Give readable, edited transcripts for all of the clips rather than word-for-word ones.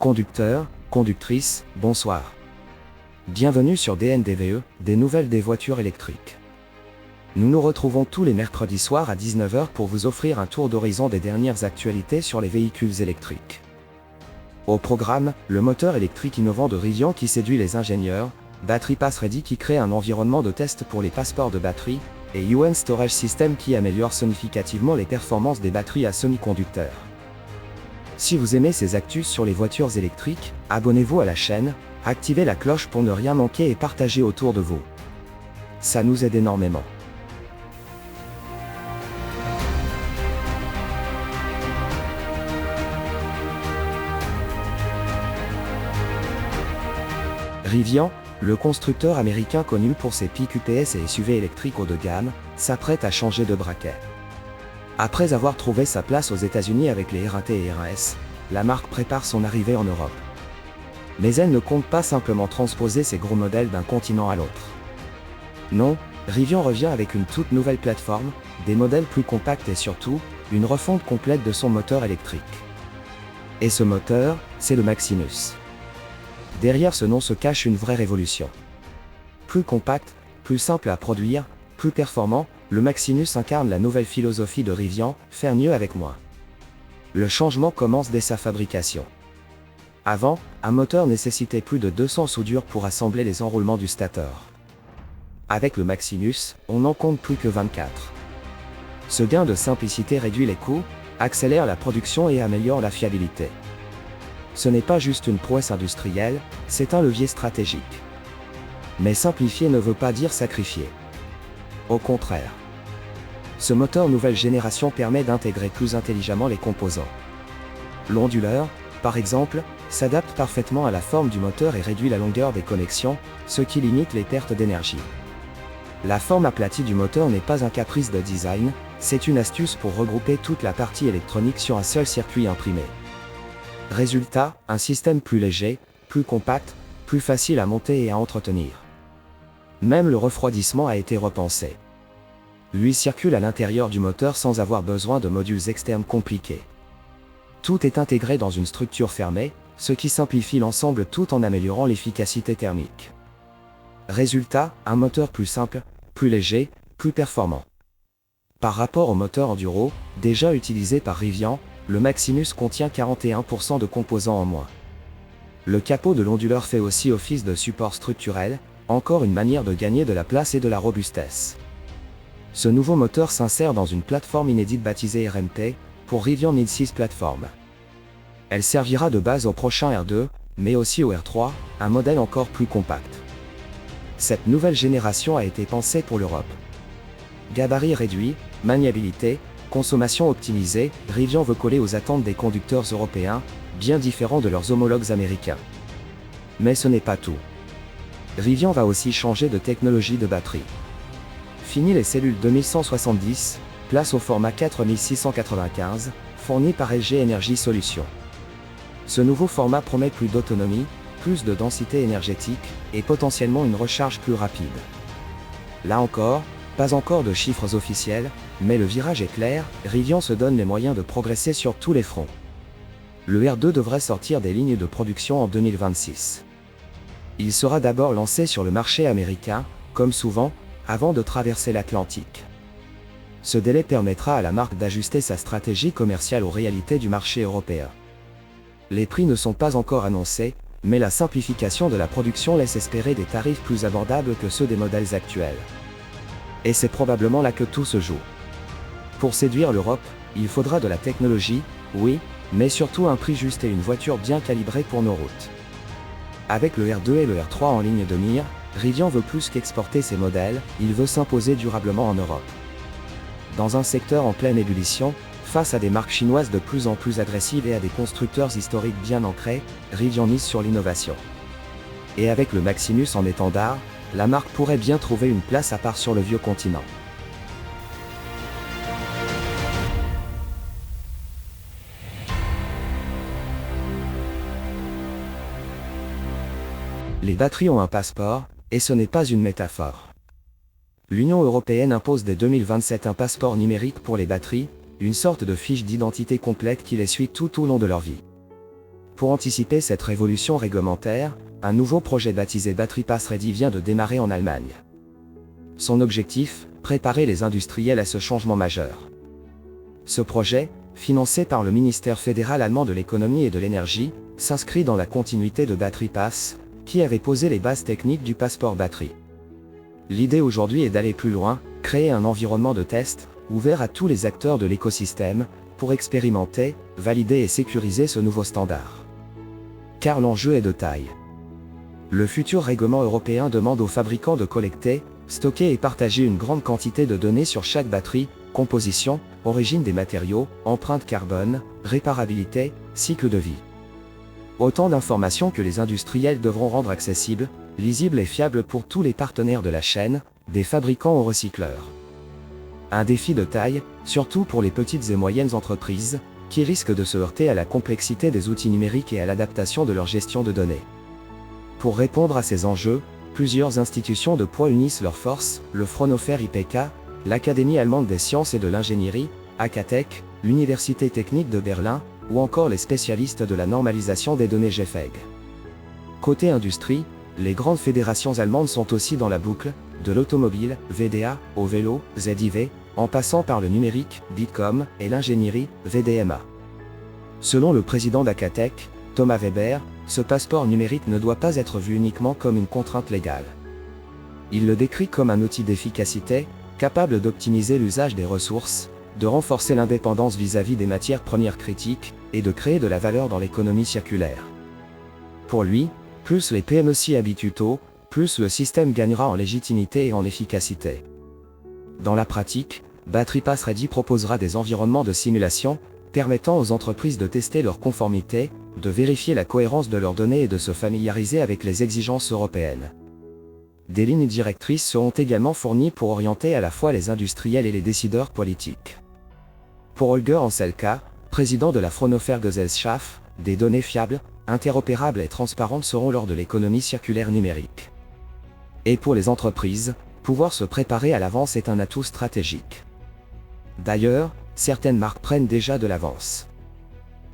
Conducteurs, conductrices, bonsoir. Bienvenue sur DNDVE, des nouvelles des voitures électriques. Nous nous retrouvons tous les mercredis soirs à 19 h pour vous offrir un tour d'horizon des dernières actualités sur les véhicules électriques. Au programme, le moteur électrique innovant de Rivian qui séduit les ingénieurs, Battery Pass Ready qui crée un environnement de test pour les passeports de batterie, et UN Storage System qui améliore significativement les performances des batteries à semi-conducteurs. Si vous aimez ces actus sur les voitures électriques, abonnez-vous à la chaîne, activez la cloche pour ne rien manquer et partagez autour de vous. Ça nous aide énormément. Rivian, le constructeur américain connu pour ses PQPS et SUV électriques haut de gamme, s'apprête à changer de braquet. Après avoir trouvé sa place aux États-Unis avec les R1T et R1S, la marque prépare son arrivée en Europe. Mais elle ne compte pas simplement transposer ses gros modèles d'un continent à l'autre. Non, Rivian revient avec une toute nouvelle plateforme, des modèles plus compacts et surtout, une refonte complète de son moteur électrique. Et ce moteur, c'est le Maximus. Derrière ce nom se cache une vraie révolution. Plus compact, plus simple à produire, plus performant, le Maximus incarne la nouvelle philosophie de Rivian, faire mieux avec moins. Le changement commence dès sa fabrication. Avant, un moteur nécessitait plus de 200 soudures pour assembler les enroulements du stateur. Avec le Maximus, on n'en compte plus que 24. Ce gain de simplicité réduit les coûts, accélère la production et améliore la fiabilité. Ce n'est pas juste une prouesse industrielle, c'est un levier stratégique. Mais simplifier ne veut pas dire sacrifier. Au contraire. Ce moteur nouvelle génération permet d'intégrer plus intelligemment les composants. L'onduleur, par exemple, s'adapte parfaitement à la forme du moteur et réduit la longueur des connexions, ce qui limite les pertes d'énergie. La forme aplatie du moteur n'est pas un caprice de design, c'est une astuce pour regrouper toute la partie électronique sur un seul circuit imprimé. Résultat, un système plus léger, plus compact, plus facile à monter et à entretenir. Même le refroidissement a été repensé. L'huile circule à l'intérieur du moteur sans avoir besoin de modules externes compliqués. Tout est intégré dans une structure fermée, ce qui simplifie l'ensemble tout en améliorant l'efficacité thermique. Résultat, un moteur plus simple, plus léger, plus performant. Par rapport au moteur Enduro, déjà utilisé par Rivian, le Maximus contient 41% de composants en moins. Le capot de l'onduleur fait aussi office de support structurel, encore une manière de gagner de la place et de la robustesse. Ce nouveau moteur s'insère dans une plateforme inédite baptisée RMT, pour Rivian Mid 6 Platform. Elle servira de base au prochain R2, mais aussi au R3, un modèle encore plus compact. Cette nouvelle génération a été pensée pour l'Europe. Gabarit réduit, maniabilité, consommation optimisée, Rivian veut coller aux attentes des conducteurs européens, bien différents de leurs homologues américains. Mais ce n'est pas tout. Rivian va aussi changer de technologie de batterie. Fini les cellules 2170, place au format 4695, fourni par LG Energy Solutions. Ce nouveau format promet plus d'autonomie, plus de densité énergétique, et potentiellement une recharge plus rapide. Là encore, pas encore de chiffres officiels, mais le virage est clair, Rivian se donne les moyens de progresser sur tous les fronts. Le R2 devrait sortir des lignes de production en 2026. Il sera d'abord lancé sur le marché américain, comme souvent, avant de traverser l'Atlantique. Ce délai permettra à la marque d'ajuster sa stratégie commerciale aux réalités du marché européen. Les prix ne sont pas encore annoncés, mais la simplification de la production laisse espérer des tarifs plus abordables que ceux des modèles actuels. Et c'est probablement là que tout se joue. Pour séduire l'Europe, il faudra de la technologie, oui, mais surtout un prix juste et une voiture bien calibrée pour nos routes. Avec le R2 et le R3 en ligne de mire, Rivian veut plus qu'exporter ses modèles, il veut s'imposer durablement en Europe. Dans un secteur en pleine ébullition, face à des marques chinoises de plus en plus agressives et à des constructeurs historiques bien ancrés, Rivian mise sur l'innovation. Et avec le Maximus en étendard, la marque pourrait bien trouver une place à part sur le vieux continent. Les batteries ont un passeport, et ce n'est pas une métaphore. L'Union européenne impose dès 2027 un passeport numérique pour les batteries, une sorte de fiche d'identité complète qui les suit tout au long de leur vie. Pour anticiper cette révolution réglementaire, un nouveau projet baptisé Battery Pass Ready vient de démarrer en Allemagne. Son objectif, préparer les industriels à ce changement majeur. Ce projet, financé par le ministère fédéral allemand de l'économie et de l'énergie, s'inscrit dans la continuité de Battery Pass, qui avait posé les bases techniques du passeport batterie. L'idée aujourd'hui est d'aller plus loin, créer un environnement de test, ouvert à tous les acteurs de l'écosystème, pour expérimenter, valider et sécuriser ce nouveau standard. Car l'enjeu est de taille. Le futur règlement européen demande aux fabricants de collecter, stocker et partager une grande quantité de données sur chaque batterie, composition, origine des matériaux, empreinte carbone, réparabilité, cycle de vie. Autant d'informations que les industriels devront rendre accessibles, lisibles et fiables pour tous les partenaires de la chaîne, des fabricants aux recycleurs. Un défi de taille, surtout pour les petites et moyennes entreprises, qui risquent de se heurter à la complexité des outils numériques et à l'adaptation de leur gestion de données. Pour répondre à ces enjeux, plusieurs institutions de poids unissent leurs forces, le Fraunhofer IPK, l'Académie allemande des sciences et de l'ingénierie, ACATech, l'Université technique de Berlin, ou encore les spécialistes de la normalisation des données GFEG. Côté industrie, les grandes fédérations allemandes sont aussi dans la boucle, de l'automobile, VDA, au vélo, ZIV, en passant par le numérique, Bitkom, et l'ingénierie, VDMA. Selon le président d'ACATech, Thomas Weber, ce passeport numérique ne doit pas être vu uniquement comme une contrainte légale. Il le décrit comme un outil d'efficacité, capable d'optimiser l'usage des ressources, de renforcer l'indépendance vis-à-vis des matières premières critiques, et de créer de la valeur dans l'économie circulaire. Pour lui, plus les PME s'y habituent tôt, plus le système gagnera en légitimité et en efficacité. Dans la pratique, Battery Pass Ready proposera des environnements de simulation, permettant aux entreprises de tester leur conformité, de vérifier la cohérence de leurs données et de se familiariser avec les exigences européennes. Des lignes directrices seront également fournies pour orienter à la fois les industriels et les décideurs politiques. Pour Holger Anselka, président de la Fraunhofer Gesellschaft, des données fiables, interopérables et transparentes seront lors de l'économie circulaire numérique. Et pour les entreprises, pouvoir se préparer à l'avance est un atout stratégique. D'ailleurs, certaines marques prennent déjà de l'avance.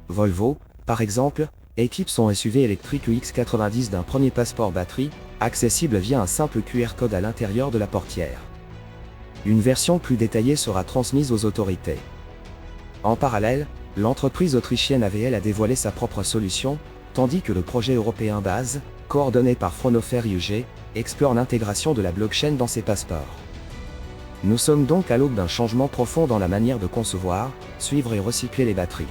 Volvo, par exemple, équipe son SUV électrique UX90 d'un premier passeport batterie, accessible via un simple QR code à l'intérieur de la portière. Une version plus détaillée sera transmise aux autorités. En parallèle, l'entreprise autrichienne AVL a dévoilé sa propre solution, tandis que le projet européen BASE, coordonné par Fraunhofer IUG, explore l'intégration de la blockchain dans ses passeports. Nous sommes donc à l'aube d'un changement profond dans la manière de concevoir, suivre et recycler les batteries.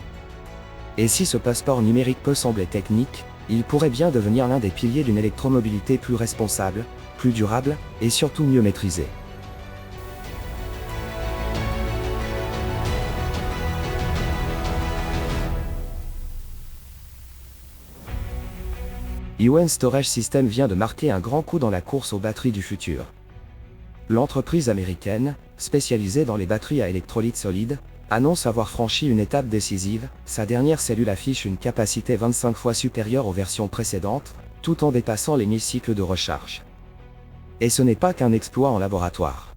Et si ce passeport numérique peut sembler technique, il pourrait bien devenir l'un des piliers d'une électromobilité plus responsable, plus durable, et surtout mieux maîtrisée. ION Storage System vient de marquer un grand coup dans la course aux batteries du futur. L'entreprise américaine, spécialisée dans les batteries à électrolyte solide, annonce avoir franchi une étape décisive. Sa dernière cellule affiche une capacité 25 fois supérieure aux versions précédentes, tout en dépassant les 1000 cycles de recharge. Et ce n'est pas qu'un exploit en laboratoire.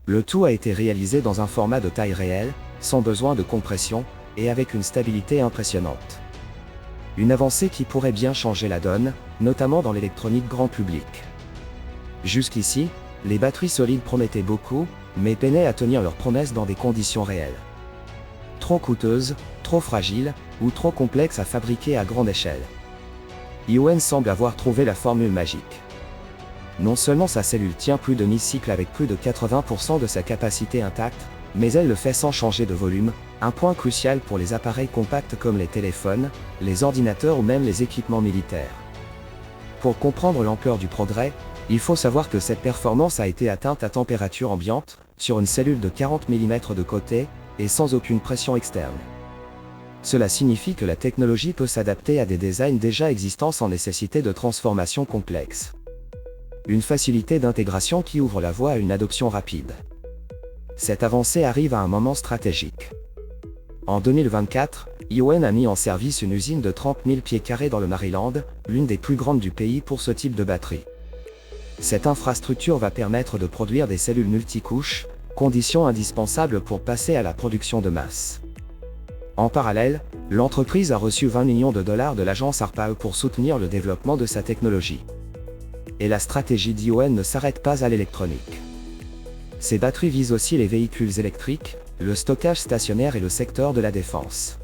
Le tout a été réalisé dans un format de taille réelle, sans besoin de compression, et avec une stabilité impressionnante. Une avancée qui pourrait bien changer la donne, notamment dans l'électronique grand public. Jusqu'ici, les batteries solides promettaient beaucoup, mais peinaient à tenir leurs promesses dans des conditions réelles. Trop coûteuses, trop fragiles, ou trop complexes à fabriquer à grande échelle. ION semble avoir trouvé la formule magique. Non seulement sa cellule tient plus de 1000 cycles avec plus de 80% de sa capacité intacte, mais elle le fait sans changer de volume, un point crucial pour les appareils compacts comme les téléphones, les ordinateurs ou même les équipements militaires. Pour comprendre l'ampleur du progrès, il faut savoir que cette performance a été atteinte à température ambiante, sur une cellule de 40 mm de côté, et sans aucune pression externe. Cela signifie que la technologie peut s'adapter à des designs déjà existants sans nécessité de transformation complexe. Une facilité d'intégration qui ouvre la voie à une adoption rapide. Cette avancée arrive à un moment stratégique. En 2024, ION a mis en service une usine de 30 000 pieds carrés dans le Maryland, l'une des plus grandes du pays pour ce type de batterie. Cette infrastructure va permettre de produire des cellules multicouches, condition indispensable pour passer à la production de masse. En parallèle, l'entreprise a reçu 20 millions de dollars de l'agence ARPA pour soutenir le développement de sa technologie. Et la stratégie d'Ion ne s'arrête pas à l'électronique. Ces batteries visent aussi les véhicules électriques, le stockage stationnaire et le secteur de la défense.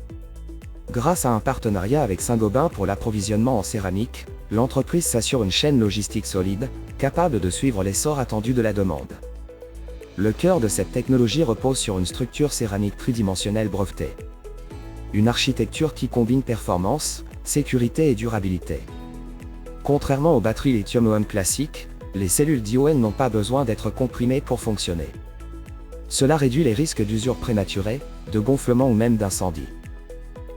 Grâce à un partenariat avec Saint-Gobain pour l'approvisionnement en céramique, l'entreprise s'assure une chaîne logistique solide, capable de suivre l'essor attendu de la demande. Le cœur de cette technologie repose sur une structure céramique tridimensionnelle brevetée. Une architecture qui combine performance, sécurité et durabilité. Contrairement aux batteries lithium-ion classiques, les cellules d'Ion n'ont pas besoin d'être comprimées pour fonctionner. Cela réduit les risques d'usure prématurée, de gonflement ou même d'incendie.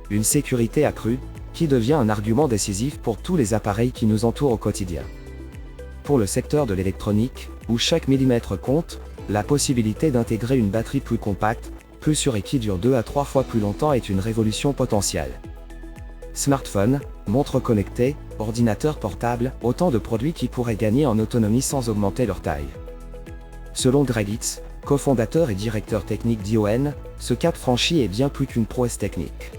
Une sécurité accrue, qui devient un argument décisif pour tous les appareils qui nous entourent au quotidien. Pour le secteur de l'électronique, où chaque millimètre compte, la possibilité d'intégrer une batterie plus compacte, plus sûre et qui dure 2 à 3 fois plus longtemps est une révolution potentielle. Smartphones, montres connectées, ordinateurs portables, autant de produits qui pourraient gagner en autonomie sans augmenter leur taille. Selon Greg Hitz, cofondateur et directeur technique d'Ion, ce cap franchi est bien plus qu'une prouesse technique.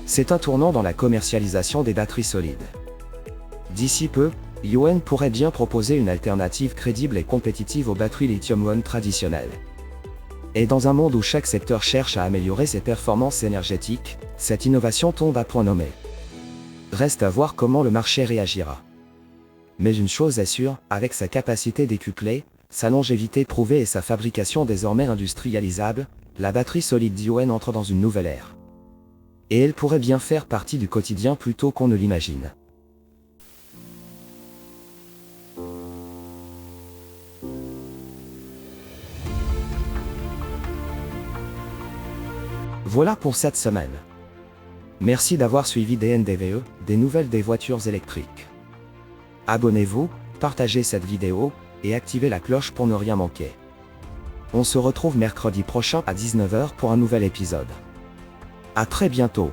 C'est un tournant dans la commercialisation des batteries solides. D'ici peu, Ion pourrait bien proposer une alternative crédible et compétitive aux batteries lithium-ion traditionnelles. Et dans un monde où chaque secteur cherche à améliorer ses performances énergétiques, cette innovation tombe à point nommé. Reste à voir comment le marché réagira. Mais une chose est sûre, avec sa capacité décuplée, sa longévité prouvée et sa fabrication désormais industrialisable, la batterie solide d'Ion entre dans une nouvelle ère. Et elle pourrait bien faire partie du quotidien plus tôt qu'on ne l'imagine. Voilà pour cette semaine. Merci d'avoir suivi DNDVE, des nouvelles des voitures électriques. Abonnez-vous, partagez cette vidéo, et activez la cloche pour ne rien manquer. On se retrouve mercredi prochain à 19 h pour un nouvel épisode. À très bientôt.